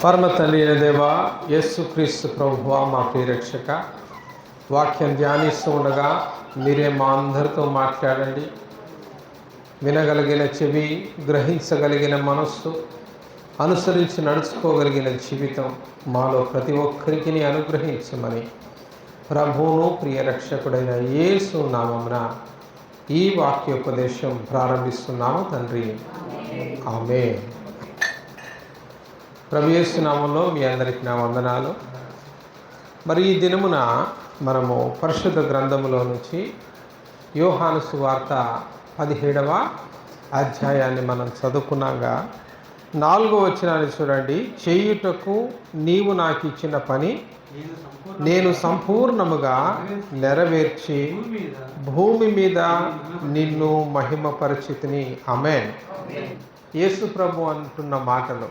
పరమ తండ్రి అయిన దేవా, యేసుక్రీస్తు ప్రభువా, మా ప్రియరక్షక, వాక్యం ధ్యానిస్తూ ఉండగా మీరే మా అందరితో మాట్లాడండి. వినగలిగిన చెవి, గ్రహించగలిగిన మనస్సు, అనుసరించి నడుచుకోగలిగిన జీవితం మాలో ప్రతి ఒక్కరికి అనుగ్రహించమని ప్రభువును ప్రియరక్షకుడైన యేసు నామమున ఈ వాక్యోపదేశం ప్రారంభిస్తున్నాము తండ్రి. ఆమేన్. ప్రభు యేసు నామములో మీ అందరికీ నా వందనాలు. మరి ఈ దినమున మనము పరిశుద్ధ గ్రంథములో నుంచి యోహాను సువార్త 17వ అధ్యాయాన్ని మనం చదువుకున్నాగా 4వ వచనాన్ని చూడండి. చేయుటకు నీవు నాకు ఇచ్చిన పని నేను సంపూర్ణముగా నెరవేర్చి భూమి మీద నిన్ను మహిమపరిచితిని. ఆమేన్. యేసు ప్రభు అంటున్న మాటలు,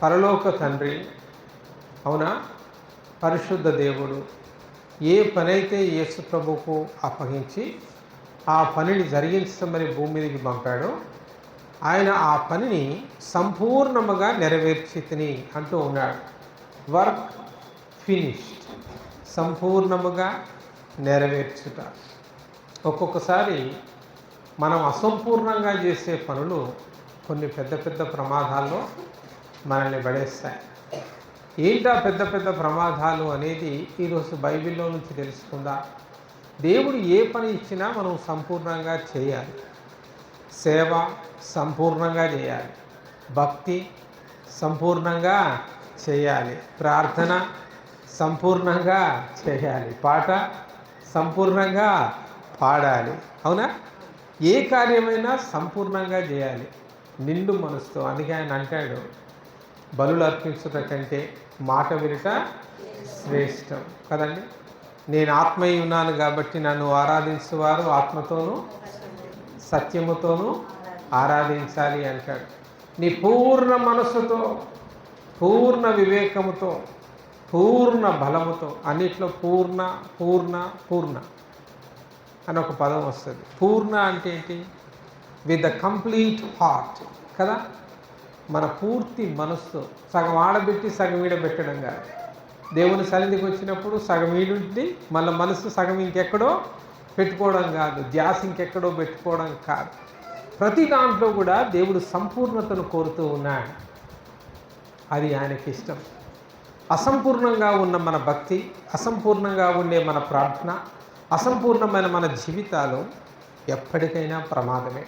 పరలోక తండ్రి, అవునా, పరిశుద్ధ దేవుడు ఏ పనైతే యేసు ప్రభుకు అప్పగించి ఆ పనిని జరిగించమని భూమి మీదకి పంపాడో ఆయన ఆ పనిని సంపూర్ణముగా నెరవేర్చితిని అంటూ ఉన్నాడు. వర్క్ ఫినిష్డ్, సంపూర్ణముగా నెరవేర్చుట. ఒక్కొక్కసారి మనం అసంపూర్ణంగా చేసే పనులు కొన్ని పెద్ద పెద్ద ప్రమాదాల్లో మనల్ని పడేస్తాయి. ఏంటా పెద్ద పెద్ద ప్రమాదాలు అనేది ఈరోజు బైబిల్లో నుంచి తెలుసుకుందా. దేవుడు ఏ పని ఇచ్చినా మనం సంపూర్ణంగా చేయాలి. సేవ సంపూర్ణంగా చేయాలి, భక్తి సంపూర్ణంగా చేయాలి, ప్రార్థన సంపూర్ణంగా చేయాలి, పాట సంపూర్ణంగా పాడాలి. అవునా, ఏ కార్యమైనా సంపూర్ణంగా చేయాలి నిండు మనసుతో. అందుకే ఆయన అంటాడు, బలులు అర్పించుట కంటే మాట వినుట శ్రేష్టం కదండి. నేను ఆత్మయ్య ఉన్నాను కాబట్టి నన్ను ఆరాధించేవారు ఆత్మతోనూ సత్యముతోనూ ఆరాధించాలి అంటాడు. నీ పూర్ణ మనసుతో, పూర్ణ వివేకముతో, పూర్ణ బలముతో, అన్నిట్లో పూర్ణ పూర్ణ పూర్ణ అని ఒక పదం వస్తుంది. పూర్ణ అంటే ఏంటి? విత్ ద కంప్లీట్ హార్ట్ కదా. మన పూర్తి మనస్సు, సగం ఆడబెట్టి సగం ఈడబెట్టడం కాదు. దేవుని సన్నిధికి వచ్చినప్పుడు సగం ఈడుండి మళ్ళీ మనసు సగం ఇంకెక్కడో పెట్టుకోవడం కాదు, ధ్యాస ఇంకెక్కడో పెట్టుకోవడం కాదు. ప్రతి దాంట్లో కూడా దేవుడు సంపూర్ణతను కోరుతూ ఉన్నాడు. అది ఆయనకి ఇష్టం. అసంపూర్ణంగా ఉన్న మన భక్తి, అసంపూర్ణంగా ఉండే మన ప్రార్థన, అసంపూర్ణమైన మన జీవితాలు ఎప్పటికైనా ప్రమాదమే.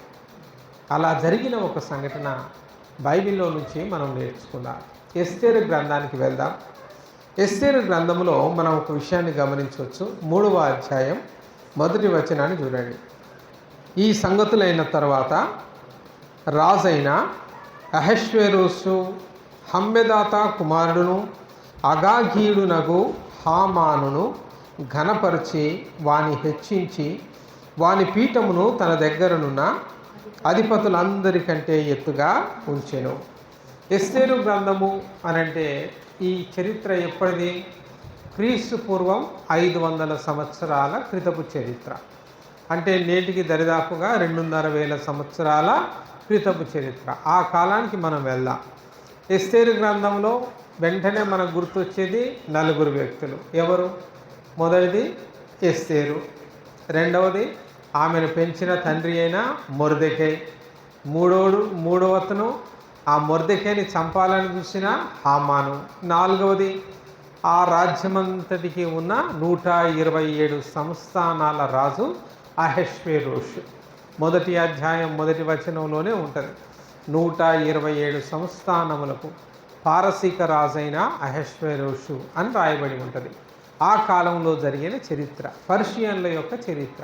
అలా జరిగిన ఒక సంఘటన బైబిల్లో నుంచి మనం నేర్చుకుందాం. ఎస్తేరు గ్రంథానికి వెళ్దాం. ఎస్తేరు గ్రంథంలో మనం ఒక విషయాన్ని గమనించవచ్చు. 3వ అధ్యాయం 1వ వచనాన్ని చూడండి. ఈ సంగతులైన తర్వాత రాజైన అహష్వేరోసు హమ్మెదాత కుమారుడును అగాగీయుడునగు హామానును ఘనపరిచి వాని హెచ్చించి వాని పీఠమును తన దగ్గరనున్న అధిపతులందరికంటే ఎత్తుగా ఉంచెను. ఎస్తేరు గ్రంథము అనంటే ఈ చరిత్ర ఎప్పటిది? క్రీస్తు పూర్వం 500 సంవత్సరాల క్రితపు చరిత్ర. అంటే నేటికి దరిదాపుగా 2,500 సంవత్సరాల క్రితపు చరిత్ర. ఆ కాలానికి మనం వెళ్దాం. ఎస్తేరు గ్రంథంలో వెంటనే మనకు గుర్తొచ్చేది 4 వ్యక్తులు. ఎవరు? మొదటిది ఎస్తేరు, రెండవది ఆమెను పెంచిన తండ్రి అయిన మొర్దెకై, మూడవతను ఆ మొర్దెకైని చంపాలని చూసిన హామాను, నాలుగవది ఆ రాజ్యమంతటికి ఉన్న 127 సంస్థానాల రాజు అహష్వేరోషు. 1వ అధ్యాయం 1వ వచనంలోనే ఉంటుంది. 127 సంస్థానములకు పారసీక రాజైన అహష్వేరోషు అని రాయబడి ఉంటుంది. ఆ కాలంలో జరిగిన చరిత్ర, పర్షియన్ల యొక్క చరిత్ర,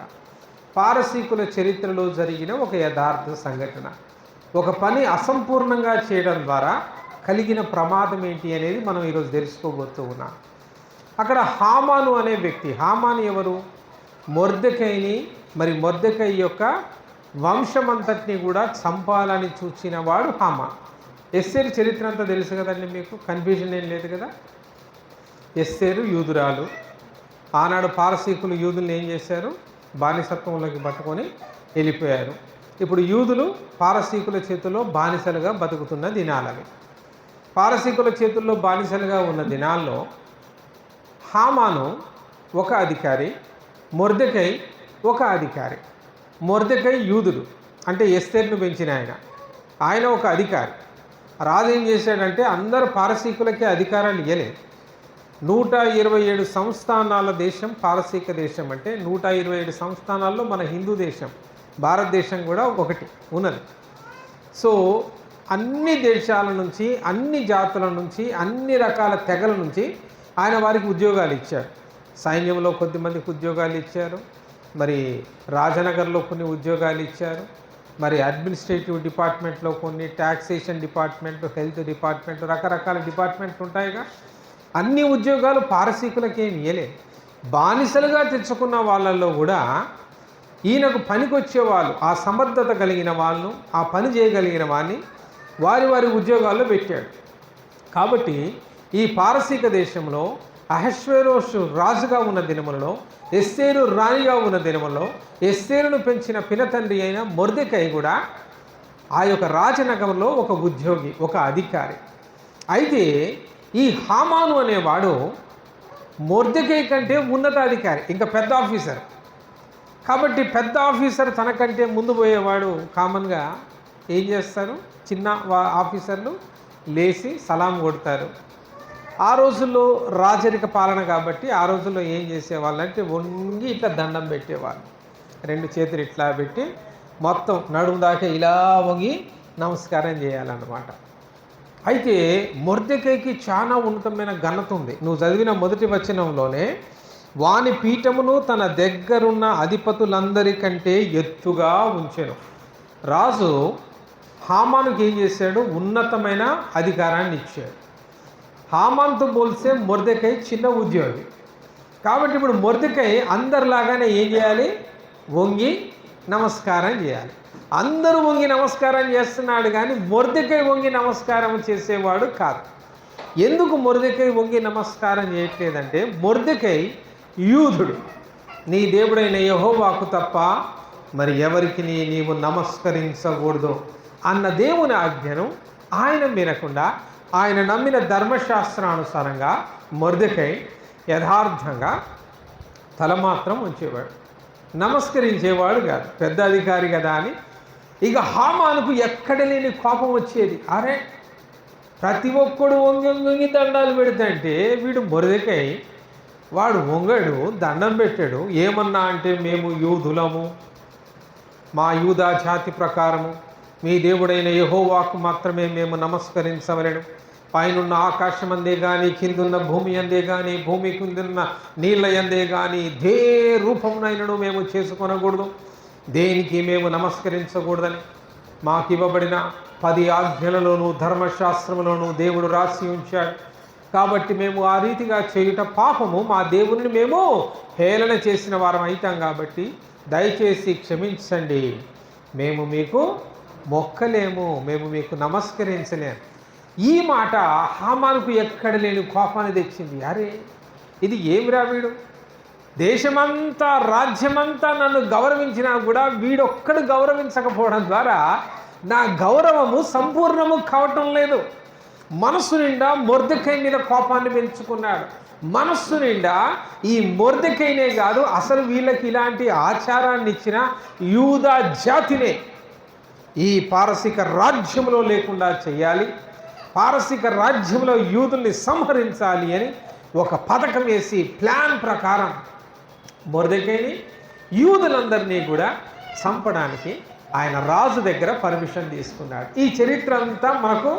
పారసీకుల చరిత్రలో జరిగిన ఒక యథార్థ సంఘటన. ఒక పని అసంపూర్ణంగా చేయడం ద్వారా కలిగిన ప్రమాదం ఏంటి అనేది మనం ఈరోజు తెలుసుకోబోతూ ఉన్నాం. అక్కడ హామాను అనే వ్యక్తి, హామాను ఎవరు? మొర్దెకైని, మరి మొర్దెకై యొక్క వంశమంతటిని కూడా చంపాలని చూచిన వాడు హామాను. ఎస్తేరు చరిత్ర అంతా తెలుసు కదండి మీకు, కన్ఫ్యూజన్ ఏం లేదు కదా. ఎస్తేరు యూదురాలు. ఆనాడు పారసీకులు యూదుల్ని ఏం చేశారు? బానిసత్వంలోకి పట్టుకొని వెళ్ళిపోయారు. ఇప్పుడు యూదులు పారసీకుల చేతిలో బానిసలుగా బతుకుతున్న దినాలవి. పారసీకుల చేతుల్లో బానిసలుగా ఉన్న దినాల్లో హామాను ఒక అధికారి, మొర్దెకై ఒక అధికారి. మొర్దెకై యూదుడు, అంటే ఎస్తేర్ను పెంచిన ఆయన ఒక అధికారి. రాజు ఏం చేశాడంటే అందరు పారసీకులకే అధికారాలు ఇవ్వలేదు. 127 సంస్థానాల దేశం పారసీక దేశం. అంటే 127 సంస్థానాల్లో మన హిందూ దేశం, భారతదేశం కూడా ఒకటి ఉన్నది. సో అన్ని దేశాల నుంచి, అన్ని జాతుల నుంచి, అన్ని రకాల తెగల నుంచి ఆయన వారికి ఉద్యోగాలు ఇచ్చారు. సైన్యంలో కొద్దిమందికి ఉద్యోగాలు ఇచ్చారు, మరి రాజనగర్లో కొన్ని ఉద్యోగాలు ఇచ్చారు, మరి అడ్మినిస్ట్రేటివ్ డిపార్ట్మెంట్లో కొన్ని, ట్యాక్సేషన్ డిపార్ట్మెంట్, హెల్త్ డిపార్ట్మెంట్, రకరకాల డిపార్ట్మెంట్లు ఉంటాయిగా. అన్ని ఉద్యోగాలు పారసీకులకేం ఇయ్యలేదు. బానిసలుగా తెచ్చుకున్న వాళ్ళల్లో కూడా ఈయనకు పనికొచ్చేవాళ్ళు, ఆ సమర్థత కలిగిన వాళ్ళను, ఆ పని చేయగలిగిన వారిని వారి వారి ఉద్యోగాల్లో పెట్టాడు. కాబట్టి ఈ పారసీక దేశంలో అహష్వేరోషు రాజుగా ఉన్న దినములలో, ఎస్తేరు రాణిగా ఉన్న దినములలో ఎస్తేరును పెంచిన పినతండ్రి అయిన మొర్దెకై కూడా ఆ యొక్క రాజనగరంలో ఒక ఉద్యోగి, ఒక అధికారి. అయితే ఈ హామాను అనేవాడు మొర్దెకై కంటే ఉన్నతాధికారి, ఇంకా పెద్ద ఆఫీసర్. కాబట్టి పెద్ద ఆఫీసర్ తనకంటే ముందు పోయేవాడు కామన్గా ఏం చేస్తారు, చిన్న ఆఫీసర్లు లేచి సలాం కొడతారు. ఆ రోజుల్లో రాజరిక పాలన కాబట్టి ఆ రోజుల్లో ఏం చేసేవాళ్ళు అంటే వంగి ఇట్లా దండం పెట్టేవాళ్ళు. 2 చేతులు ఇట్లా పెట్టి మొత్తం నడుము దాకా ఇలా వంగి నమస్కారం చేయాలన్నమాట. అయితే మొర్దెకైకి చాలా ఉన్నతమైన ఘనత ఉంది. నువ్వు చదివిన మొదటి వచనంలోనే వాని పీఠమును తన దగ్గరున్న అధిపతులందరికంటే ఎత్తుగా ఉంచెను. రాజు హామానుకి ఏం చేశాడు, ఉన్నతమైన అధికారాన్ని ఇచ్చాడు. హామాన్తో పోల్స్తే మొర్దెకై చిన్న ఉద్యోగి. కాబట్టి ఇప్పుడు మొర్దెకై అందరిలాగానే ఏం చేయాలి, వంగి నమస్కారం చేయాలి. అందరూ వంగి నమస్కారం చేస్తున్నాడు, కానీ మొర్దెకై వంగి నమస్కారం చేసేవాడు కాదు. ఎందుకు మొర్దెకై వంగి నమస్కారం చేయట్లేదంటే మొర్దెకై యూదుడు. నీ దేవుడైన యెహోవాకు తప్ప మరి ఎవరికి నీవు నమస్కరించకూడదు అన్న దేవుని ఆజ్ఞను ఆయన వినకుండా, ఆయన నమ్మిన ధర్మశాస్త్రానుసారంగా మొర్దెకై యథార్థంగా తల మాత్రం ఉంచేవాడు, నమస్కరించేవాడు కాదు. పెద్ద అధికారి కదా అని ఇక హామానుకు ఎక్కడ లేని కోపం వచ్చేది. అరే ప్రతి ఒక్కడు వంగి దండాలు పెడతాంటే వీడు మొర్దెకై వాడు వంగడు, దండం పెట్టాడు. ఏమన్నా అంటే మేము యూదులము, మా యూదా జాతి ప్రకారము మీ దేవుడైన యెహోవాకు మాత్రమే మేము నమస్కరించవలెను. పైనున్న ఆకాశం అందే కానీ, కిందున్న భూమి అందే కానీ, భూమి కిందున్న నీళ్ళ అందే కానీ దే రూపమునైనను మేము చేసుకొనకూడదు, దేనికి మేము నమస్కరించకూడదని మాకు ఇవ్వబడిన 10 ఆజ్ఞలలోనూ ధర్మశాస్త్రములోనూ దేవుడు రాసి ఉంచాడు. కాబట్టి మేము ఆ రీతిగా చేయుట పాపము, మా దేవుని మేము హేళన చేసిన వారం అవుతాం. కాబట్టి దయచేసి క్షమించండి, మేము మీకు మొక్కలేము, మేము మీకు నమస్కరించలేము. ఈ మాట హామానుకు ఎక్కడ లేని కోపాన్ని తెచ్చింది. అరే ఇది ఏమిరా, వీడు దేశమంతా రాజ్యమంతా నన్ను గౌరవించినా కూడా వీడొక్కడు గౌరవించకపోవడం ద్వారా నా గౌరవము సంపూర్ణము కావటం లేదు. మనస్సు నిండా మొర్దెకై మీద కోపాన్ని పెంచుకున్నాడు. మనస్సు నిండా ఈ మొర్దెకైనే కాదు, అసలు వీళ్ళకి ఇలాంటి ఆచారాన్ని ఇచ్చిన యూదా జాతినే ఈ పారసీక రాజ్యంలో లేకుండా చేయాలి, పారసీక రాజ్యంలో యూదుల్ని సంహరించాలి అని ఒక పథకం వేసి ప్లాన్ ప్రకారం మొర్దెకైని యూదులందరినీ కూడా చంపడానికి ఆయన రాజు దగ్గర పర్మిషన్ తీసుకున్నాడు. ఈ చరిత్ర అంతా మనకు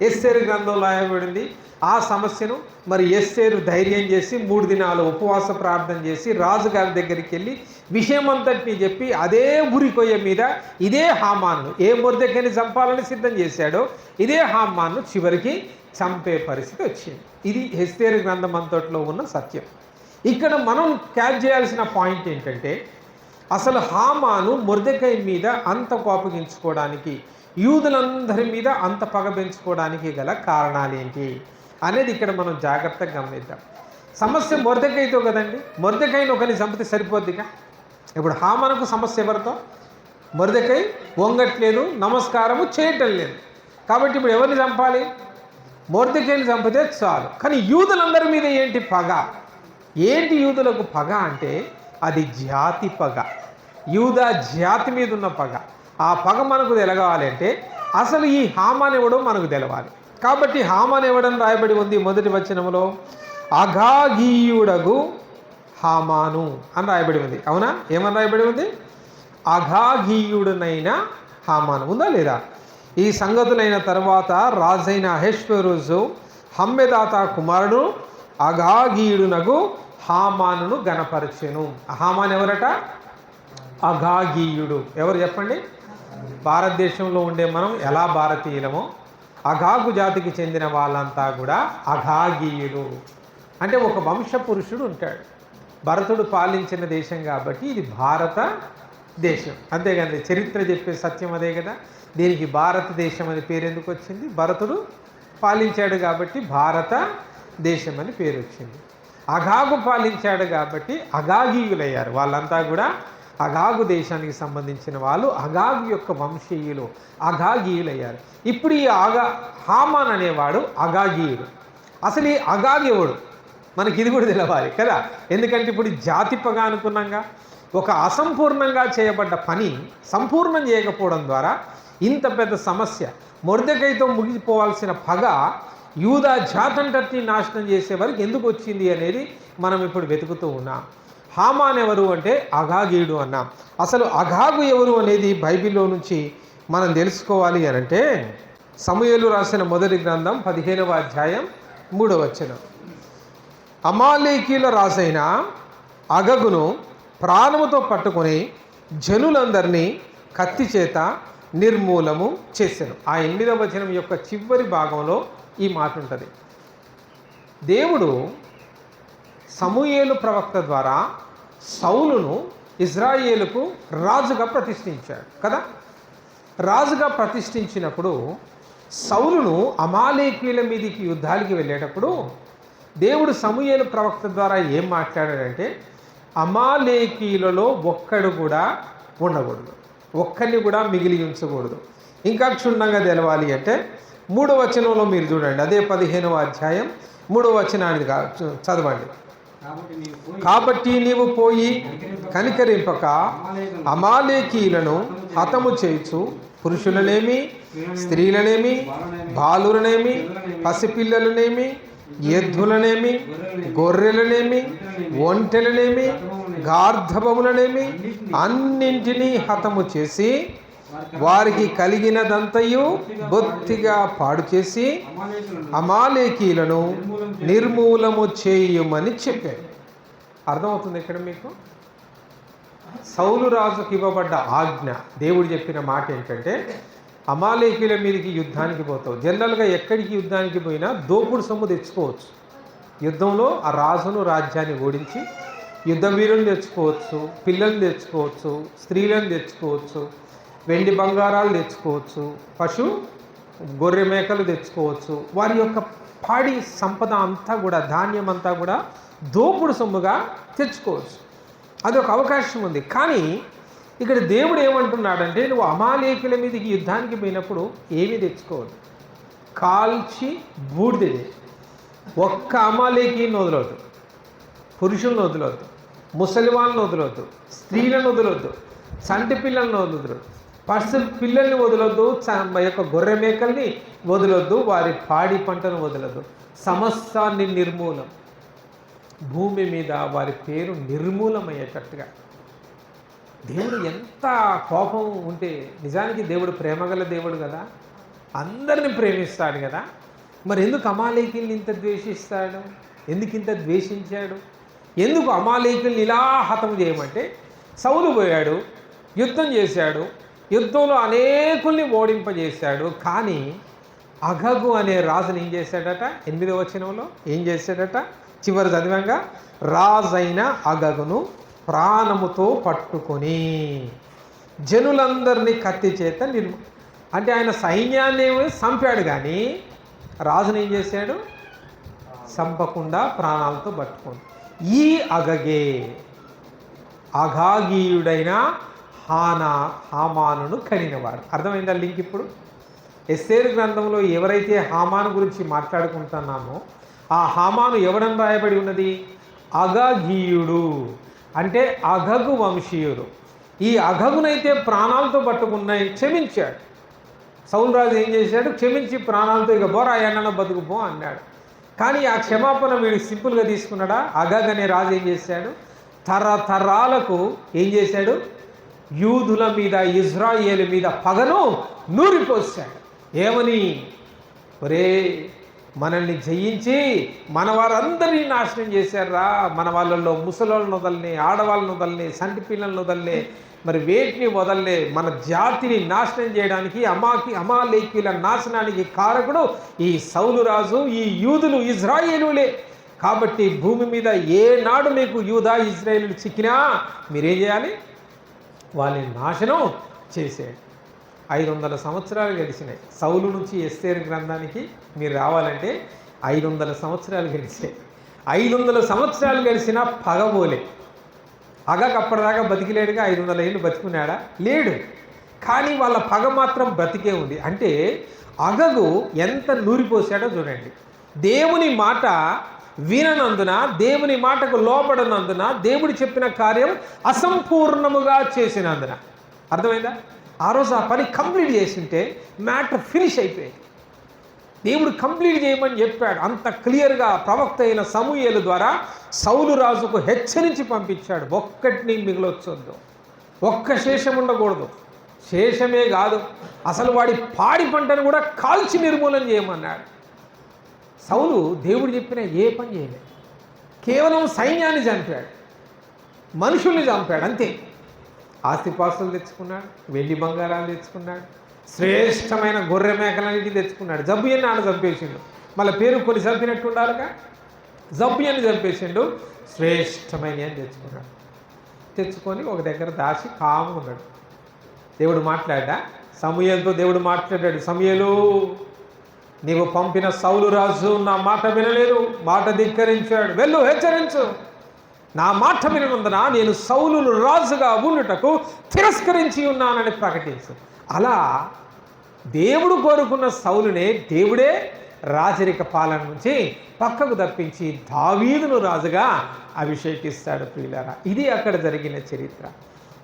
ఎస్తేరు గ్రంథంలో రాయబడింది. ఆ సమస్యను మరి ఎస్తేరు ధైర్యం చేసి 3 దినాలు ఉపవాస ప్రార్థన చేసి రాజుగారి దగ్గరికి వెళ్ళి విషయమంతటిని చెప్పి అదే ఉరికొయ్య మీద ఇదే హామాను ఏ మొర్దెకైని చంపాలని సిద్ధం చేశాడో ఇదే హామాను చివరికి చంపే పరిస్థితి వచ్చింది. ఇది ఎస్తేరు గ్రంథం అంతట్లో ఉన్న సత్యం. ఇక్కడ మనం క్యాచ్ చేయాల్సిన పాయింట్ ఏంటంటే అసలు హామాను మొర్దెకై మీద అంత కోపగించుకోవడానికి, యూదులందరి మీద అంత పగ పెంచుకోవడానికి గల కారణాలేంటి అనేది ఇక్కడ మనం జాగ్రత్తగా గమనిద్దాం. సమస్య మొర్దెకైతో కదండి. మొర్దెకైని ఒకరిని చంపితే సరిపోద్దిగా. ఇప్పుడు హామానుకు సమస్య ఎవరితో? మొర్దెకై వంగట్లేదు, నమస్కారము చేయటం లేదు. కాబట్టి ఇప్పుడు ఎవరిని చంపాలి? మొర్దెకైని చంపితే చాలు. కానీ యూదులందరి మీద ఏంటి పగ? ఏంటి యూదులకు పగ అంటే అది జాతి పగ, యూదా జాతి మీద ఉన్న పగ. ఆ పగ మనకు తెలగాలి అంటే అసలు ఈ హామాన్ ఎవడో మనకు తెలవాలి. కాబట్టి హామాన్ ఎవడని రాయబడి ఉంది మొదటి వచనంలో, అగాగీయుడగు హామాను అని రాయబడి ఉంది. అవునా? ఏమని రాయబడి ఉంది? అగాగీయుడనైన హామాను. ఉందా లేదా? ఈ సంగతులైన తర్వాత రాజైన అహష్వేరోషు హమ్మెదాత కుమారుడు అగాగీయుడునగు హామానును గణపరచెను. హామాన్ ఎవరట? అగాగీయుడు. ఎవరు చెప్పండి? భారతదేశంలో ఉండే మనం ఎలా భారతీయులమో అగాగు జాతికి చెందిన వాళ్ళంతా కూడా అగాగీయులు. అంటే ఒక వంశ పురుషుడు ఉంటాడు. భరతుడు పాలించిన దేశం కాబట్టి ఇది భారత దేశం. అంతేగాని చరిత్ర చెప్పే సత్యం అదే కదా. దీనికి భారతదేశం అని పేరు ఎందుకు వచ్చింది? భరతుడు పాలించాడు కాబట్టి భారతదేశం అని పేరు వచ్చింది. అగాగు పాలించాడు కాబట్టి అగాగీయులయ్యారు. వాళ్ళంతా కూడా అగాగు దేశానికి సంబంధించిన వాళ్ళు, అగాగు యొక్క వంశీయులు, అగాగీయులయ్యారు. ఇప్పుడు ఈ హామాన్ అనేవాడు అగాగీయుడు. అసలు ఈ అగాగేవుడు మనకి ఇది కూడా తెలవాలి కదా. ఎందుకంటే ఇప్పుడు జాతి పగ అనుకున్నాగా, ఒక అసంపూర్ణంగా చేయబడ్డ పని సంపూర్ణం చేయకపోవడం ద్వారా ఇంత పెద్ద సమస్య. మొర్దెకైతో ముగిసిపోవాల్సిన పగ యూదా జాతంతటిని నాశనం చేసే వరకు ఎందుకు వచ్చింది అనేది మనం ఇప్పుడు వెతుకుతూ ఉన్నాం. హామాన్ ఎవరు అంటే అగాగీయుడు అన్నాం. అసలు అగాగు ఎవరు అనేది బైబిల్లో నుంచి మనం తెలుసుకోవాలి అని అంటే సమూయేలు రాసిన మొదటి గ్రంథం 15వ అధ్యాయం 3వ వచనం. అమాలేకీయుల రాజైన అగగును ప్రాణముతో పట్టుకొని జనులందరినీ కత్తి చేత నిర్మూలము చేశాను. ఆ 8వ వచనం యొక్క చివరి భాగంలో ఈ మాట ఉంటుంది. దేవుడు సమూయేలు ప్రవక్త ద్వారా సౌలును ఇజ్రాయేలుకు రాజుగా ప్రతిష్ఠించాడు కదా. రాజుగా ప్రతిష్ఠించినప్పుడు సౌలును అమాలేకీయుల మీదికి యుద్ధానికి వెళ్ళేటప్పుడు దేవుడు సమూయేలు ప్రవక్త ద్వారా ఏం మాట్లాడాడంటే, అమాలేకీయులలో ఒక్కడు కూడా ఉండకూడదు, ఒక్కరిని కూడా మిగిలి ఉంచకూడదు. ఇంకా క్షుణ్ణంగా తెలవాలి అంటే 3వ వచనంలో మీరు చూడండి. అదే 15వ అధ్యాయం 3వ వచనాన్ని చదవండి. కాబట్టి నీవు పోయి కనికరింపక అమాలేకీయులను హతము చేయుచు పురుషులనేమి, స్త్రీలనేమి, బాలురనేమి, పసిపిల్లలనేమి, ఎద్దులనేమి, గొర్రెలనేమి, ఒంటెలనేమి, గార్ధబములనేమి అన్నింటినీ హతము చేసి వారికి కలిగినదంతయు బొత్తిగా పాడు చేసి అమాలేకీయులను నిర్మూలము చేయుమని చెప్పారు. అర్థమవుతుంది ఇక్కడ మీకు? సౌలు రాజుకి ఇవ్వబడ్డ ఆజ్ఞ, దేవుడు చెప్పిన మాట ఏంటంటే, అమాలేకీయుల మీదకి యుద్ధానికి పోతావు. జనరల్గా ఎక్కడికి యుద్ధానికి పోయినా దోపుడు సొమ్ము తెచ్చుకోవచ్చు. యుద్ధంలో ఆ రాజును రాజ్యాన్ని ఓడించి యుద్ధ వీరులను తెచ్చుకోవచ్చు, పిల్లల్ని తెచ్చుకోవచ్చు, స్త్రీలను తెచ్చుకోవచ్చు, వెండి బంగారాలు తెచ్చుకోవచ్చు, గొర్రె మేకలు తెచ్చుకోవచ్చు. వారి యొక్క పాడి సంపద అంతా కూడా, ధాన్యం అంతా కూడా దోపుడు సొమ్ముగా తెచ్చుకోవచ్చు. అదొక అవకాశం ఉంది. కానీ ఇక్కడ దేవుడు ఏమంటున్నాడంటే, నువ్వు అమాలేకీయుల మీదకి యుద్ధానికి పోయినప్పుడు ఏమీ తెచ్చుకోవద్దు, కాల్చి బూడిదే. ఒక్క అమాలేకీయుని వదలవద్దు, పురుషులను వదలవద్దు, ముసలి వాళ్ళని వదలవద్దు, స్త్రీలను వదలవద్దు, చంటి పిల్లలను వదలవద్దు, పిల్లల్ని వదలొద్దు, యొక్క గొర్రె మేకల్ని వదలొద్దు, వారి పాడి పంటను వదలొద్దు. సమస్తాన్ని నిర్మూలం, భూమి మీద వారి పేరు నిర్మూలమయ్యేటట్టుగా. దేవుడు ఎంత కోపం ఉంటే, నిజానికి దేవుడు ప్రేమగల దేవుడు కదా, అందరిని ప్రేమిస్తాడు కదా. మరి ఎందుకు అమాలేకీయుల్ని ఇంత ద్వేషిస్తాడు? ఎందుకు ఇంత ద్వేషించాడు? ఎందుకు అమాలేకీయుల్ని ఇలా హతం చేయమంటే, సౌలు పోయాడు, యుద్ధం చేశాడు, యుద్ధంలో అనేకుల్ని ఓడింపజేశాడు. కానీ అగగు అనే రాజుని ఏం చేశాడట? 8వ వచనంలో ఏం చేశాడట? చివరి చదివంగా, రాజైన అగగును ప్రాణముతో పట్టుకొని జనులందరినీ కత్తి చేత అంటే ఆయన సైన్యాన్ని చంపాడు, కానీ రాజుని ఏం చేశాడు? చంపకుండా ప్రాణాలతో పట్టుకొని. ఈ అగగే అగాగీయుడైన హామానును కనినవాడు. అర్థమైందా లింక్? ఇప్పుడు ఎస్తేరు గ్రంథంలో ఎవరైతే హామాను గురించి మాట్లాడుకుంటున్నామో ఆ హామాను ఎవడని రాయబడి ఉన్నది? అగగీయుడు, అంటే అగగు వంశీయుడు. ఈ అగగునైతే ప్రాణాలతో పట్టుకున్నాయి క్షమించాడు. సౌలు రాజు ఏం చేశాడు? క్షమించి ప్రాణాలతో ఇక బోరా ఎన్న బతుకుపో అన్నాడు. కానీ ఆ క్షమాపణ వీడు సింపుల్గా తీసుకున్నాడా? అగగ్ అనే రాజు ఏం చేశాడు? తరతరాలకు ఏం చేశాడు? యూదుల మీద, ఇజ్రాయేలు మీద పగను నూరిపోసాడు. ఏమని? ఒరే, మనల్ని జయించి మన వారందరినీ నాశనం చేశారా, మన వాళ్ళల్లో ముసలోళ్ళను వదలనే, ఆడవాళ్ళను వదలనే, సంటి పిల్లలను వదలనే, మరి వేటిని వదలలే. మన జాతిని నాశనం చేయడానికి, అమాలేకీల నాశనానికి కారకుడు ఈ సౌలు రాజు, ఈ యూదులు, ఇజ్రాయేలులే. కాబట్టి భూమి మీద ఏనాడు మీకు యూదా, ఇజ్రాయేలు చిక్కినా మీరేం చేయాలి? వాళ్ళని నాశనం చేసేయండి. 500 సంవత్సరాలు గడిచినాయి. సౌలు నుంచి ఎస్తేరు గ్రంథానికి మీరు రావాలంటే 500 సంవత్సరాలు గడిచాయి. 500 సంవత్సరాలు గడిచినా పగబోలే. అగకు అప్పటిదాకా బతికిలేడుగా. 500 ఏళ్ళు బతికున్నాడా? లేడు. కానీ వాళ్ళ పగ మాత్రం బ్రతికే ఉంది. అంటే అగగు ఎంత నూరిపోసాడో చూడండి. దేవుని మాట విననందున, దేవుని మాటకు లోబడనందున, దేవుడు చెప్పిన కార్యం అసంపూర్ణముగా చేసినందున. అర్థమైందా? ఆ రోజు ఆ పని కంప్లీట్ చేసింటే మ్యాటర్ ఫినిష్ అయిపోయింది. దేవుడు కంప్లీట్ చేయమని చెప్పాడు. అంత క్లియర్గా ప్రవక్త అయిన సమూయేలు ద్వారా సౌలు రాజుకు హెచ్చరించి పంపించాడు. ఒక్కటిని మిగిలొచ్చొద్దు, ఒక్క శేషం ఉండకూడదు. శేషమే కాదు, అసలు వాడి పాడి పంటను కూడా కాల్చి నిర్మూలన చేయమన్నాడు. సౌలు దేవుడు చెప్పిన ఏ పని చేయలేదు. కేవలం సైన్యాన్ని చంపాడు, మనుషుల్ని చంపాడు, అంతే. ఆస్తిపాస్తులు తెచ్చుకున్నాడు, వెండి బంగారాలు తెచ్చుకున్నాడు, శ్రేష్టమైన గొర్రె మేకలన్నింటినీ తెచ్చుకున్నాడు. జబ్బియన్ని ఆడ చంపేసిండు. మళ్ళీ పేరు కొన్ని చంపినట్టు ఉండాలిగా. జబ్బియన్ని చంపేసిండు, శ్రేష్టమైన అని తెచ్చుకున్నాడు. తెచ్చుకొని ఒక దగ్గర దాచి కాముగా ఉన్నాడు. దేవుడు మాట్లాడా? సమూయేలుతో దేవుడు మాట్లాడాడు. సమూయేలు, నీవు పంపిన సౌలు రాజు నా మాట వినలేదు, మాట ధిక్కరించాడు. వెళ్ళు, హెచ్చరించు. నా మాట వినందున నేను సౌలు రాజుగా ఉండుటకు తిరస్కరించి ఉన్నానని ప్రకటించు. అలా దేవుడు కోరుకున్న సౌలునే దేవుడే రాజరిక పాలన నుంచి పక్కకు తప్పించి దావీదును రాజుగా అభిషేకిస్తాడు. ప్రియులారా, ఇది అక్కడ జరిగిన చరిత్ర.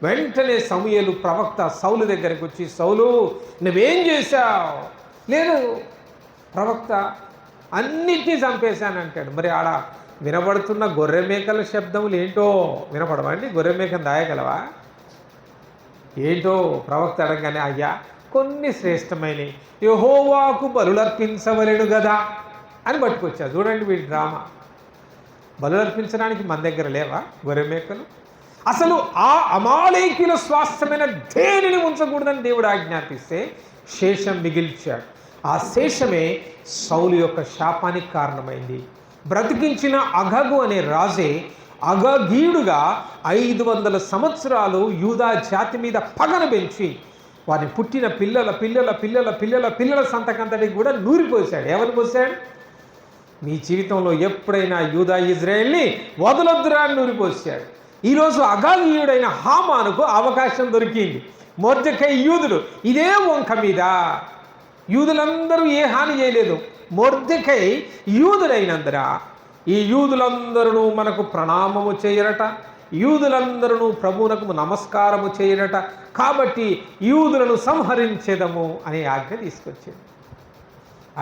వెంటనే సమూయేలు ప్రవక్త సౌలు దగ్గరికి వచ్చి, సౌలు నువ్వేం చేశావు? లేదు, ప్రవక్త అన్నిటినీ చంపేశానంటాడు. మరి ఆడ వినబడుతున్న గొర్రె మేకల శబ్దములు ఏంటో వినపడవండి? గొర్రె మేకను దాయగలవా? ఏంటో ప్రవక్త అడగానే, అయ్యా కొన్ని శ్రేష్టమైనవి యెహోవాకు బలులర్పించవలెను కదా అని పట్టుకొచ్చా. చూడండి వీడి డ్రామా. బలులర్పించడానికి మన దగ్గర లేవా గొర్రె మేకలు? అసలు ఆ అమాలేకీల స్వాస్థ్యమైన దేనిని ఉంచకూడదని దేవుడు ఆజ్ఞాపిస్తే శేషం మిగిల్చాడు. ఆ శేషమే సౌలు యొక్క శాపానికి కారణమైంది. బ్రతికించిన అగగు అనే రాజే అగగీయుడుగా 500 సంవత్సరాలు యూదా జాతి మీద పగను పెంచి వారిని పుట్టిన పిల్లల పిల్లల పిల్లల పిల్లల పిల్లల సంతకంతటికి కూడా నూరిపోసాడు. ఎవరు పోసాడు? మీ జీవితంలో ఎప్పుడైనా యూదా ఇజ్రాయేల్ని వదలొద్దురా అని నూరిపోసాడు. ఈరోజు అగగీయుడైన హామానుకు అవకాశం దొరికింది. మొర్దెకై యూదుడు ఇదే వంక మీద. యూదులందరూ ఏ హాని చేయలేదు. మొర్దెకై యూదుడైనందున ఈ యూదులందరూ మనకు ప్రణామము చేయరట, యూదులందరూ ప్రభువునకు నమస్కారము చేయరట, కాబట్టి యూదులను సంహరించేదము అనే ఆజ్ఞ తీసుకొచ్చింది.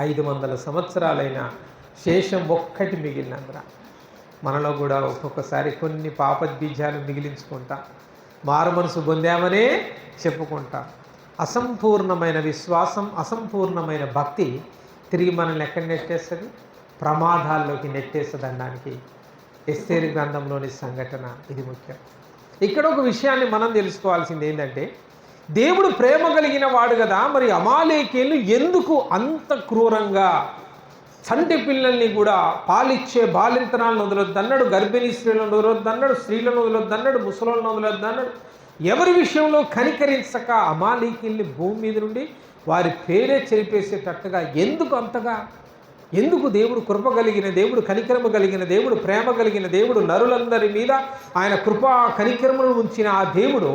500 సంవత్సరాలైన శేషం ఒక్కటి మిగిలినందున మనలో కూడా ఒక్కొక్కసారి కొన్ని పాపబీజాలు మిగిలించుకుంటాం. మారు మనసు పొందామనే చెప్పుకుంటాం. అసంపూర్ణమైన విశ్వాసం, అసంపూర్ణమైన భక్తి తిరిగి మనల్ని ఎక్కడ నెట్టేస్తుంది? ప్రమాదాల్లోకి నెట్టేస్తుంది అనడానికి ఎస్తేరు గ్రంథంలోని సంఘటన ఇది ముఖ్యం. ఇక్కడ ఒక విషయాన్ని మనం తెలుసుకోవాల్సింది ఏంటంటే, దేవుడు ప్రేమ కలిగిన వాడు కదా, మరి అమాలేకీయులు ఎందుకు అంత క్రూరంగా చంటి పిల్లల్ని కూడా పాలిచ్చే బాలింతనాలను వదలొద్దన్నాడు, గర్భిణీ స్త్రీలను వదలొద్దన్నాడు, స్త్రీలను వదలొద్దన్నాడు, ముసలోళ్ళను వదలొద్దన్నాడు. ఎవరి విషయంలో కనికరించక అమాలేకీయుల్ని భూమి మీద నుండి వారి పేరే చెరిపేసేటట్టుగా ఎందుకు దేవుడు కృప కలిగిన దేవుడు, కనికరము కలిగిన దేవుడు, ప్రేమ కలిగిన దేవుడు, నరులందరి మీద ఆయన కృపా కనికరమును ఉంచిన ఆ దేవుడు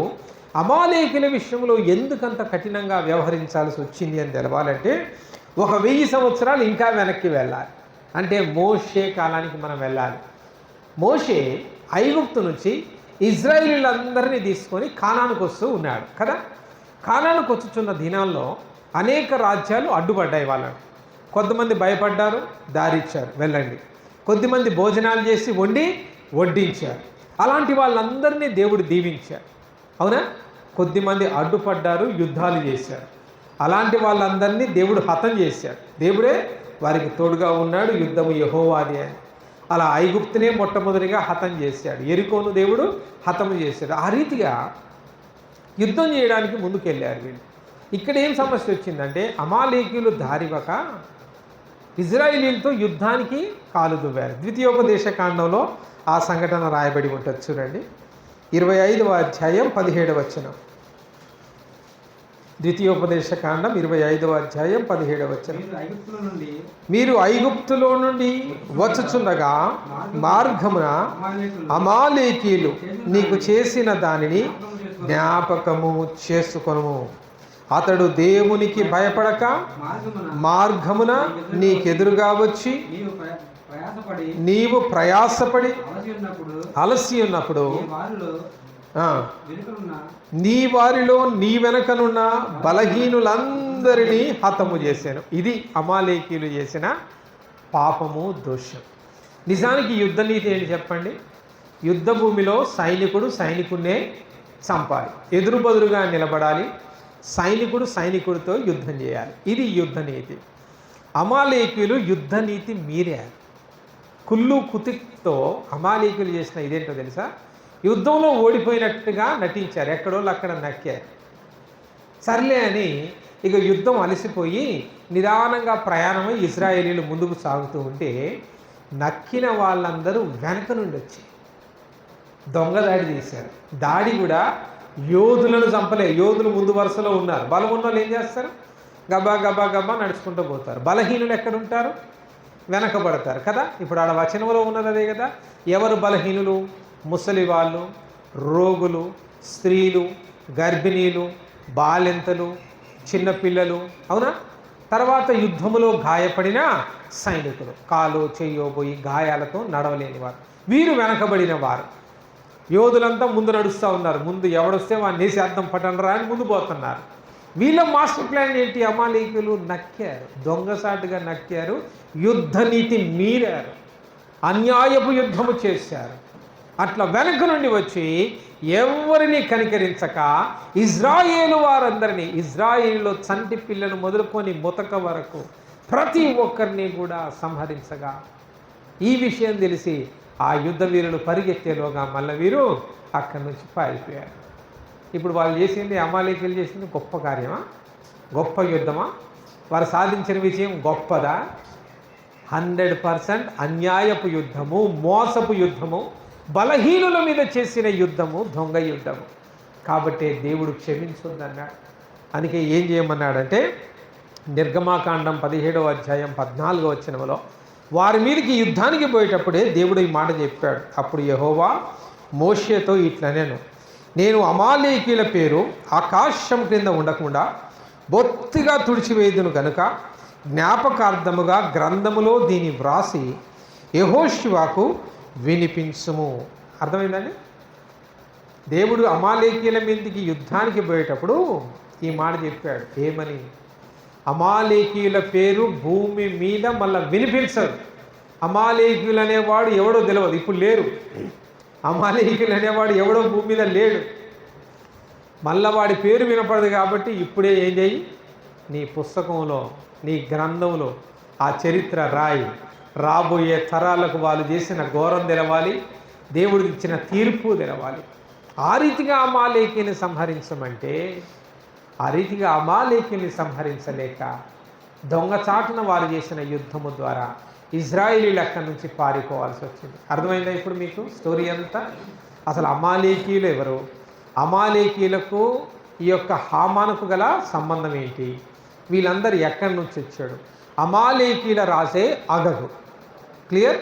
అమాలేకుల విషయంలో ఎందుకంత కఠినంగా వ్యవహరించాల్సి వచ్చింది అని తెలవాలంటే 1000 సంవత్సరాలు ఇంకా వెనక్కి వెళ్ళాలి. అంటే మోషే కాలానికి మనం వెళ్ళాలి. మోషే ఐగుప్తు నుంచి ఇజ్రాయేలీలందరినీ తీసుకొని కానానుకు వస్తూ ఉన్నాడు కదా. కానానుకు వచ్చుచున్న దినాల్లో అనేక రాజ్యాలు అడ్డుపడ్డాయి వాళ్ళని. కొంతమంది భయపడ్డారు, దారిచ్చారు, వెళ్ళండి. కొద్దిమంది భోజనాలు చేసి వడ్డించారు. అలాంటి వాళ్ళందరినీ దేవుడు దీవించారు. అవునా? కొద్దిమంది అడ్డుపడ్డారు, యుద్ధాలు చేశారు. అలాంటి వాళ్ళందరినీ దేవుడు హతం చేశాడు. దేవుడే వారికి తోడుగా ఉన్నాడు. యుద్ధము యెహోవాది అని. అలా ఐగుప్తునే మొట్టమొదటిగా హతం చేశాడు. యెరికోను దేవుడు హతము చేశాడు. ఆ రీతిగా యుద్ధం చేయడానికి ముందుకెళ్ళారు వీళ్ళు. ఇక్కడ ఏం సమస్య వచ్చిందంటే అమాలేకీయులు దారివక ఇజ్రాయేలీలతో యుద్ధానికి కాలు దువ్వారు. ద్వితీయోపదేశ కాండంలో ఆ సంఘటన రాయబడి ఉంటుంది చూడండి. 25వ అధ్యాయం 17వ వచనం. ద్వితీయోపదేశ కాండం 25వ అధ్యాయం 17వ వచనం. మీరు ఐగుప్తులో నుండి వచ్చుచుండగా మార్గమున అమాలేకీయులు నీకు చేసిన దానిని జ్ఞాపకము చేసుకొనుము. అతడు దేవునికి భయపడక మార్గమున నీకెదురుగా వచ్చి నీవు ప్రయాసపడి అలసి ఉన్నప్పుడు నీ వారిలో నీ వెనకనున్న బలహీనులందరినీ హతము చేశాను. ఇది అమాలేకీయులు చేసిన పాపము, దోషం. నిజానికి యుద్ధ నీతి ఏంటి చెప్పండి? యుద్ధ భూమిలో సైనికుడినే చంపాలి, ఎదురుబదురుగా నిలబడాలి, సైనికుడితో యుద్ధం చేయాలి. ఇది యుద్ధ నీతి. అమాలేకీయులు యుద్ధ నీతి మీరారు. కుళ్ళు కుతితో అమాలేకీయులు చేసిన ఇదేంటో తెలుసా? యుద్ధంలో ఓడిపోయినట్టుగా నటించారు, ఎక్కడోళ్ళు అక్కడ నక్కారు. సర్లే అని ఇక యుద్ధం అలసిపోయి నిదానంగా ప్రయాణమై ఇజ్రాయేలీలు ముందుకు సాగుతూ ఉంటే నక్కిన వాళ్ళందరూ వెనక నుండి వచ్చి దొంగ దాడి చేశారు. దాడి కూడా యోధులను చంపలే. యోధులు ముందు వరుసలో ఉన్నారు. బలం ఉన్న వాళ్ళు ఏం చేస్తారు? గబా నడుచుకుంటూ పోతారు. బలహీనులు ఎక్కడుంటారు? వెనకబడతారు కదా. ఇప్పుడు ఆడ వచనంలో ఉన్నది అదే కదా. ఎవరు బలహీనులు? ముసలి వాళ్ళు, రోగులు, స్త్రీలు, గర్భిణీలు, బాలింతలు, చిన్నపిల్లలు. అవునా? తర్వాత యుద్ధములో గాయపడిన సైనికులు, కాలు చెయ్యో పోయి గాయాలతో నడవలేని వారు, వీరు వెనకబడిన వారు. యోధులంతా ముందు నడుస్తూ ఉన్నారు. ముందు ఎవడొస్తే వాడిని వేసేద్దాం పట్టనరా అని ముందు పోతున్నారు. వీళ్ళ మాస్టర్ ప్లాన్ ఏంటి? అమాలేకీయులు నక్కారు, దొంగసాటుగా నక్కారు, యుద్ధ నీతి మీరారు, అన్యాయపు యుద్ధము చేశారు. అట్లా వెనక నుండి వచ్చి ఎవరిని కనికరించక ఇజ్రాయేలు వారందరినీ, ఇజ్రాయేలులో చంటి పిల్లలు మొదలుకొని ముతక వరకు ప్రతి ఒక్కరిని కూడా సంహరించగా ఈ విషయం తెలిసి ఆ యుద్ధ వీరులు పరిగెత్తేలోగా మళ్ళీ వీరు అక్కడి నుంచి పారిపోయారు. ఇప్పుడు వాళ్ళు చేసింది, అమాలేకీయులు చేసింది గొప్ప కార్యమా? గొప్ప యుద్ధమా? వారు సాధించిన విజయం గొప్పదా? 100% అన్యాయపు యుద్ధము, మోసపు యుద్ధము, బలహీనుల మీద చేసిన యుద్ధము, దొంగ యుద్ధము. కాబట్టి దేవుడు క్షమించుందన్నాడు. అందుకే ఏం చేయమన్నాడంటే నిర్గమాకాండం 17వ అధ్యాయం 14వ వచనంలో వారి మీదకి యుద్ధానికి పోయేటప్పుడే దేవుడు ఈ మాట చెప్పాడు. అప్పుడు యెహోవా మోషేతో ఇట్లనెను, నేను అమాలేకీయుల పేరు ఆకాశం క్రింద ఉండకుండా బొత్తిగా తుడిచివేయుదును గనుక జ్ఞాపకార్థముగా గ్రంథములో దీన్ని వ్రాసి యెహోషువకు వినిపించుము. అర్థమైందండి? దేవుడు అమాలేకీయుల మీదకి యుద్ధానికి పోయేటప్పుడు ఈ మాట చెప్పాడు. ఏమని? అమాలేకీయుల పేరు భూమి మీద మళ్ళీ వినిపించదు. అమాలేకీయులు అనేవాడు ఎవడో తెలియదు, ఇప్పుడు లేరు. అమాలేకీయులు అనేవాడు ఎవడో భూమి మీద లేడు. మళ్ళీ వాడి పేరు వినపడదు. కాబట్టి ఇప్పుడే ఏం చేయి? నీ పుస్తకంలో, నీ గ్రంథంలో ఆ చరిత్ర రాయి. రాబోయే తరాలకు వాళ్ళు చేసిన ఘోరం తెలవాలి, దేవుడికి ఇచ్చిన తీర్పు తెలవాలి. ఆ రీతిగా అమాలేకీని సంహరించమంటే ఆ రీతిగా అమాలేకీని సంహరించలేక దొంగచాటున వారు చేసిన యుద్ధము ద్వారా ఇజ్రాయేలీలు అక్కడి నుంచి పారిపోవాల్సి వచ్చింది. అర్థమైందా ఇప్పుడు మీకు స్టోరీ అంతా? అసలు అమాలేకీయులు ఎవరు? అమాలేకీయులకు ఈ యొక్క హామానుకు గల సంబంధం ఏంటి? వీళ్ళందరూ ఎక్కడి నుంచి వచ్చాడు? అమాలేకీయుల రాసే అగగు. క్లియర్?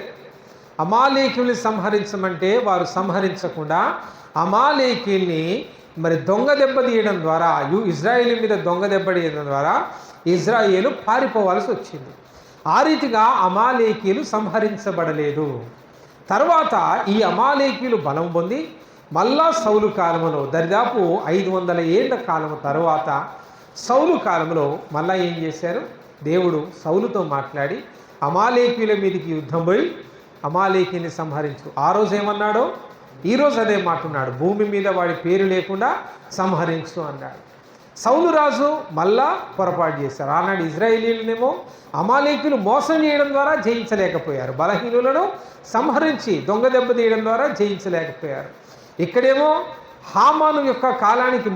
అమాలేకీయుల్ని సంహరించమంటే వారు సంహరించకుండా అమాలేకీయుల్ని మరి దొంగ దెబ్బ తీయడం ద్వారా ఇజ్రాయేలు మీద దొంగ దెబ్బ తీయడం ద్వారా ఇజ్రాయేలు పారిపోవాల్సి వచ్చింది. ఆ రీతిగా అమాలేకీయులు సంహరించబడలేదు. తర్వాత ఈ అమాలేకీయులు బలం పొంది మళ్ళా సౌలు కాలంలో దరిదాపు 500 ఏళ్ల కాలం తర్వాత సౌలు కాలంలో మళ్ళా ఏం చేశారు, దేవుడు సౌలుతో మాట్లాడి అమాలేకీయుల మీదకి యుద్ధం పోయి అమాలేకీని సంహరించు. ఆ రోజు ఏమన్నాడో ఈరోజు అదే మాట్లాడు, భూమి మీద వాడి పేరు లేకుండా సంహరించు అన్నాడు. సౌలు రాజు మళ్ళా పొరపాటు చేశారు. ఆనాడు ఇజ్రాయేలీలనేమో అమాలేకీయులు మోసం చేయడం ద్వారా జయించలేకపోయారు, బలహీనులను సంహరించి దొంగ దెబ్బ తీయడం ద్వారా జయించలేకపోయారు. ఇక్కడేమో హామాను యొక్క కాలానికి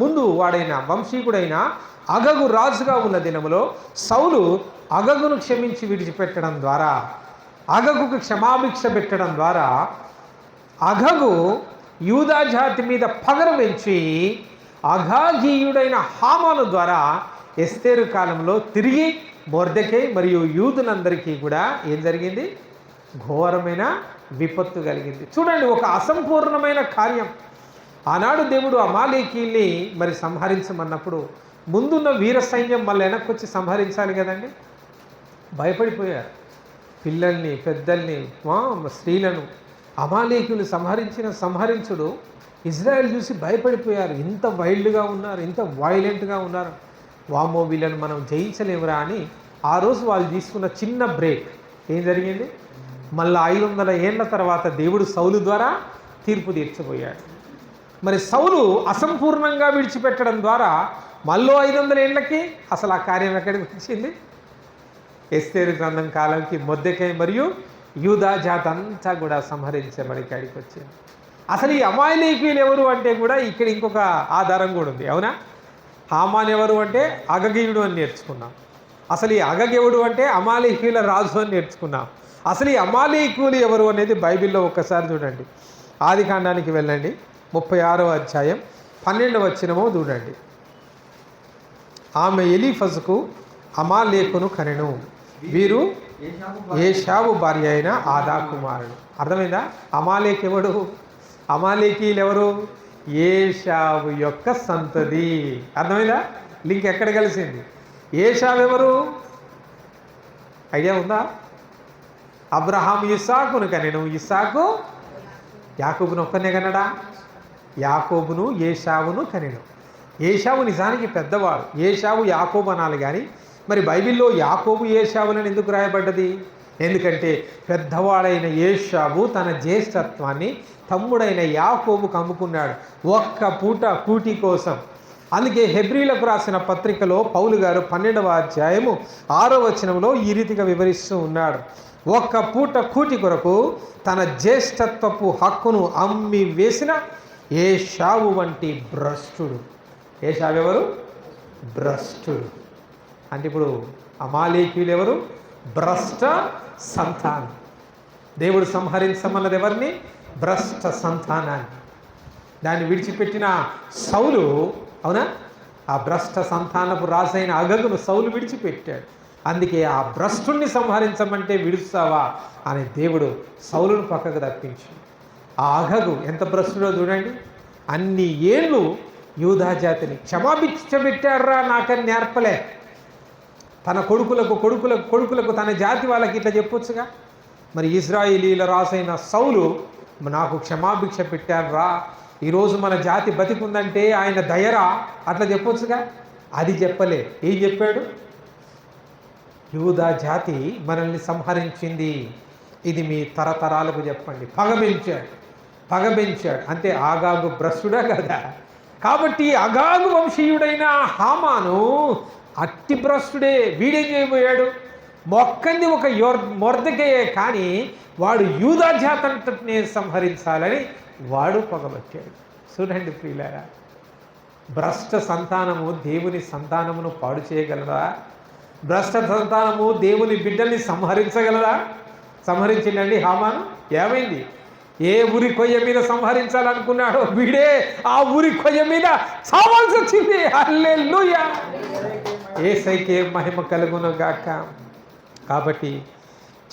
ముందు వాడైన వంశీకుడైన అగగు రాజుగా ఉన్న దినములో సౌలు అగగును క్షమించి విడిచిపెట్టడం ద్వారా, అగగుకు క్షమాభిక్ష పెట్టడం ద్వారా అగగు యూదా జాతి మీద పగర పెంచి అగాగీయుడైన హామాను ద్వారా ఎస్తేరు కాలంలో తిరిగి మొర్దెకై మరియు యూదులందరికీ కూడా ఏం జరిగింది, ఘోరమైన విపత్తు కలిగింది. చూడండి, ఒక అసంపూర్ణమైన కార్యం. ఆనాడు దేవుడు అమాలేకీల్ని మరి సంహరించమన్నప్పుడు ముందున్న వీర సైన్యం మళ్ళీ వెనక్కి వచ్చి సంహరించాలి కదండి. భయపడిపోయారు, పిల్లల్ని పెద్దల్ని స్త్రీలను అమాలేకీయులు సంహరించుడు ఇజ్రాయెల్ చూసి భయపడిపోయారు. ఇంత వైల్డ్గా ఉన్నారు, ఇంత వైలెంట్గా ఉన్నారు, వామో వీళ్ళని మనం జయించలేమురా అని ఆ రోజు వాళ్ళు తీసుకున్న చిన్న బ్రేక్ ఏం జరిగింది, మళ్ళీ 500 ఏళ్ల తర్వాత దేవుడు సౌలు ద్వారా తీర్పు తీర్చబోయాడు. మరి సౌలు అసంపూర్ణంగా విడిచిపెట్టడం ద్వారా మళ్ళీ 500 ఏళ్ళకి అసలు ఆ కార్యం ఎక్కడికి వచ్చింది, ఎస్తేరు గ్రంథం కాలంకి మొర్దెకై మరియు యూదా జాతి అంతా కూడా సంహరించబడి కాడికి వచ్చింది. అసలు ఈ అమాలేకీయులు ఎవరు అంటే కూడా ఇక్కడ ఇంకొక ఆధారం కూడా ఉంది, అవునా. హామాన్ ఎవరు అంటే అగగీయుడు అని నేర్చుకున్నాం. అసలు ఈ అగగెవడు అంటే అమాలేకీయుల రాజు అని నేర్చుకున్నాం. అసలు ఈ అమాలేకీయులు ఎవరు అనేది బైబిల్లో ఒక్కసారి చూడండి. ఆది కాండానికి వెళ్ళండి, 36వ అధ్యాయం 12వ వచనమో చూడండి. ఆమె ఎలీఫజుకు అమాలేకును కనెను, వీరు ఏషావు భార్య అయిన ఆదా కుమారుడు. అర్థమైందా? అమాలేకెవడు, అమాలేకీయులు ఎవరు, ఏషావు యొక్క సంతతి. అర్థమైందా? లింక్ ఎక్కడ కలిసింది? ఏషావు ఎవరు ఐడియా ఉందా? అబ్రహాం ఇస్సాకును కనెను, ఇస్సాకు యాకోబును ఒక్కనే కనడా, యాకోబును ఏషావును కనెను. ఏషావు నిజానికి పెద్దవాడు, ఏషావు యాకోబు అనాలి. కానీ మరి బైబిల్లో యాకోబు ఏషావులను ఎందుకు రాయబడ్డది? ఎందుకంటే పెద్దవాడైన ఏషావు తన జ్యేష్ఠత్వాన్ని తమ్ముడైన యాకోబుకు అమ్ముకున్నాడు ఒక్క పూట కూటి కోసం. అందుకే హెబ్రీలకు రాసిన పత్రికలో పౌలు గారు 12వ అధ్యాయము 6వ వచనంలో ఈ రీతిగా వివరిస్తూ ఉన్నాడు. ఒక్క పూట కూటి కొరకు తన జ్యేష్ఠత్వపు హక్కును అమ్మి వేసిన ఏషావు వంటి భ్రష్టుడు. ఏషావు ఎవరు? భ్రష్టుడు. అంటే ఇప్పుడు అమాలేకీయులు ఎవరు? భ్రష్ట సంతానం. దేవుడు సంహరించమన్నది ఎవరిని? భ్రష్ట సంతానాన్ని. దాన్ని విడిచిపెట్టిన సౌలు, అవునా, ఆ భ్రష్ట సంతానపు రాజైన అగగును సౌలు విడిచిపెట్టాడు. అందుకే ఆ భ్రష్టుణ్ణి సంహరించమంటే విడుస్తావా అని దేవుడు సౌలును పక్కకు తప్పించి, ఆ అగగు ఎంత భ్రష్టుడో చూడండి. అన్ని ఏళ్ళు యూదా జాతిని క్షమాభిక్ష పెట్టాడురా నాకని నేర్పలే. తన కొడుకులకు తన జాతి వాళ్ళకి ఇట్లా చెప్పొచ్చుగా. మరి ఇజ్రాయేలీల రాజైన సౌలు నాకు క్షమాభిక్ష పెట్టాడురా, ఈరోజు మన జాతి బతికుందంటే ఆయన దయరా అట్లా చెప్పొచ్చుగా. అది చెప్పలే. ఏం చెప్పాడు? యూదా జాతి మనల్ని సంహరించింది, ఇది మీ తరతరాలకు చెప్పండి. పగబెంచాడు. అంటే ఆగాగు భ్రష్టుడా కదా. కాబట్టి అగాగు వంశీయుడైన హామాను అట్టి భ్రష్టుడే. వీడేం చేయబోయాడు? మొక్కంది ఒక మొర్దెకయే, కానీ వాడు యూదా జాతంతటినే సంహరించాలని వాడు పగబట్టాడు. చూడండి ప్రియులారా, భ్రష్ట సంతానము దేవుని సంతానమును పాడు చేయగలదా? భ్రష్ట సంతానము దేవుని బిడ్డల్ని సంహరించగలదా? సంహరించిందండి హామాను. ఏమైంది? ఏ ఊరి కొయ్య మీద సంహరించాలనుకున్నాడో వీడే ఆ ఊరి కొయ్య మీద చావాల్సి వచ్చింది. హల్లెలూయా, యేసయ్యకే మహిమ కలుగును గాక. కాబట్టి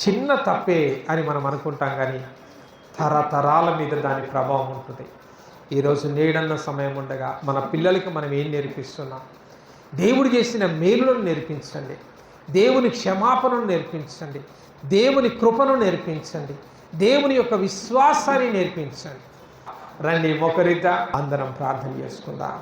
చిన్న తప్పే అని మనం అనుకుంటాం, కానీ తరతరాల మీద దాని ప్రభావం ఉంటుంది. ఈరోజు నేడన్న సమయం ఉండగా మన పిల్లలకి మనం ఏం నేర్పిస్తున్నాం? దేవుడు చేసిన మేలులను నేర్పించండి, దేవుని క్షమాపణను నేర్పించండి, దేవుని కృపను నేర్పించండి, దేవుని యొక్క విశ్వాసాన్ని నేర్పించండి. రండి ఒకరిగా అందరం ప్రార్థన చేసుకుందాం.